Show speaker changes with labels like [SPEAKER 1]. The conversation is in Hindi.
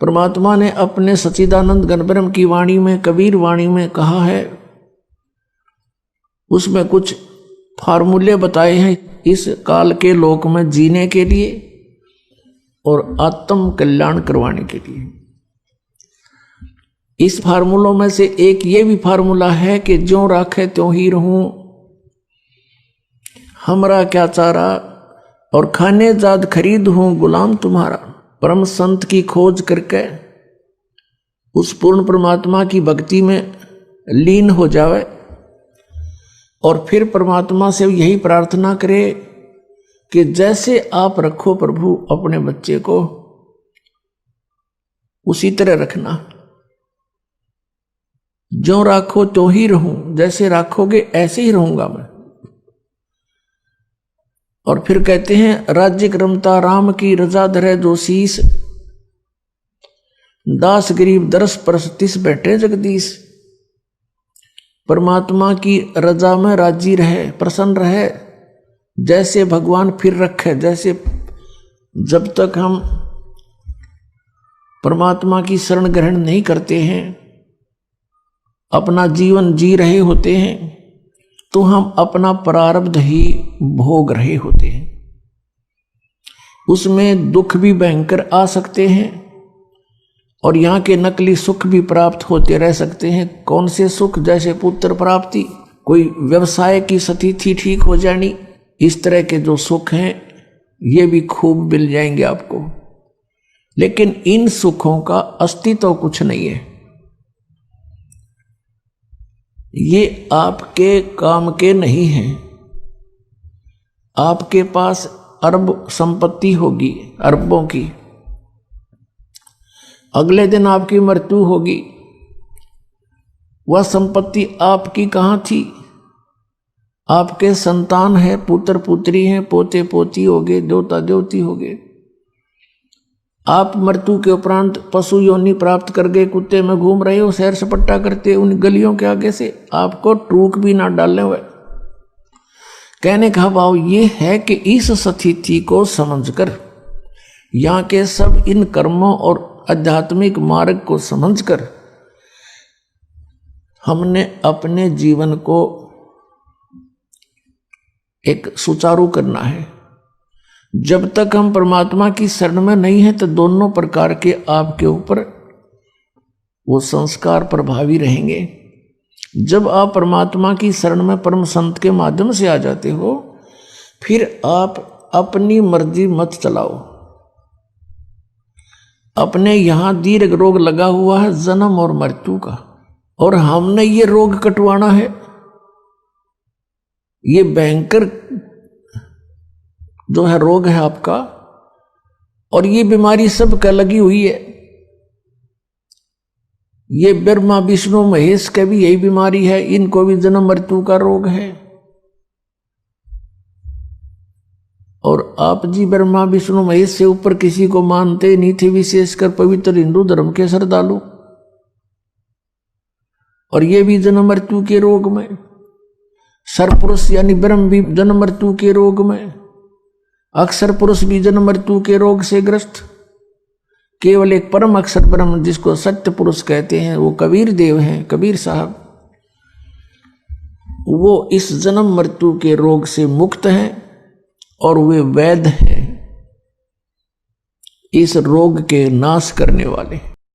[SPEAKER 1] परमात्मा ने अपने सच्चिदानंद घन ब्रह्म की वाणी में, कबीर वाणी में कहा है, उसमें कुछ फार्मूले बताए हैं इस काल के लोक में जीने के लिए और आत्म कल्याण करवाने के लिए। इस फार्मूलों में से एक ये भी फार्मूला है कि ज्यों राखे त्यों ही रहूं, हमरा क्या चारा, और खाने जाद खरीद हूं गुलाम तुम्हारा। परम संत की खोज करके उस पूर्ण परमात्मा की भक्ति में लीन हो जावे और फिर परमात्मा से यही प्रार्थना करे कि जैसे आप रखो प्रभु अपने बच्चे को, उसी तरह रखना। जो राखो तो ही रहूं, जैसे राखोगे ऐसे ही रहूंगा मैं। और फिर कहते हैं, राज्य क्रमता राम की रजा धरे जो शीस, दास गरीब दरस परस तिस बैठे जगदीश। परमात्मा की रजा में राजी रहे, प्रसन्न रहे, जैसे भगवान फिर रखे। जैसे जब तक हम परमात्मा की शरण ग्रहण नहीं करते हैं, अपना जीवन जी रहे होते हैं, तो हम अपना प्रारब्ध ही भोग रहे होते हैं। उसमें दुख भी भयंकर आ सकते हैं और यहाँ के नकली सुख भी प्राप्त होते रह सकते हैं। कौन से सुख? जैसे पुत्र प्राप्ति, कोई व्यवसाय की स्थिति ठीक हो जानी, इस तरह के जो सुख हैं ये भी खूब मिल जाएंगे आपको। लेकिन इन सुखों का अस्तित्व कुछ नहीं है, ये आपके काम के नहीं हैं। आपके पास अरब संपत्ति होगी, अरबों की, अगले दिन आपकी मृत्यु होगी। वह संपत्ति आपकी कहाँ थी? आपके संतान है, पुत्र पुत्री हैं, पोते पोती होगे, देवता देवती होगे। आप मृत्यु के उपरांत पशु योनि प्राप्त कर गए, कुत्ते में घूम रहे हो, सैर सपट्टा करते उन गलियों के आगे से, आपको टूक भी ना डालने हुए। कहने का भाव ये है कि इस स्थिति को समझकर, यहाँ के सब इन कर्मों और आध्यात्मिक मार्ग को समझकर हमने अपने जीवन को एक सुचारू करना है। जब तक हम परमात्मा की शरण में नहीं है तो दोनों प्रकार के आपके ऊपर वो संस्कार प्रभावी रहेंगे। जब आप परमात्मा की शरण में परम संत के माध्यम से आ जाते हो, फिर आप अपनी मर्जी मत चलाओ। अपने यहां दीर्घ रोग लगा हुआ है जन्म और मृत्यु का, और हमने ये रोग कटवाना है। ये भयंकर जो है रोग है आपका, और ये बीमारी सबका लगी हुई है। ये ब्रह्मा विष्णु महेश का भी यही बीमारी है, इनको भी जन्म मृत्यु का रोग है। और आप जी ब्रह्मा विष्णु महेश से ऊपर किसी को मानते नहीं थे, विशेषकर पवित्र हिंदू धर्म के श्रद्धालु, और ये भी जन्म मृत्यु के रोग में। सरपुरुष यानी ब्रह्म भी जन्म मृत्यु के रोग में, अक्षर पुरुष भी जन्म मृत्यु के रोग से ग्रस्त। केवल एक परम अक्षर ब्रह्म जिसको सत्य पुरुष कहते हैं, वो कबीर देव हैं, कबीर साहब, वो इस जन्म मृत्यु के रोग से मुक्त हैं और वे वैद्य हैं, इस रोग के नाश करने वाले।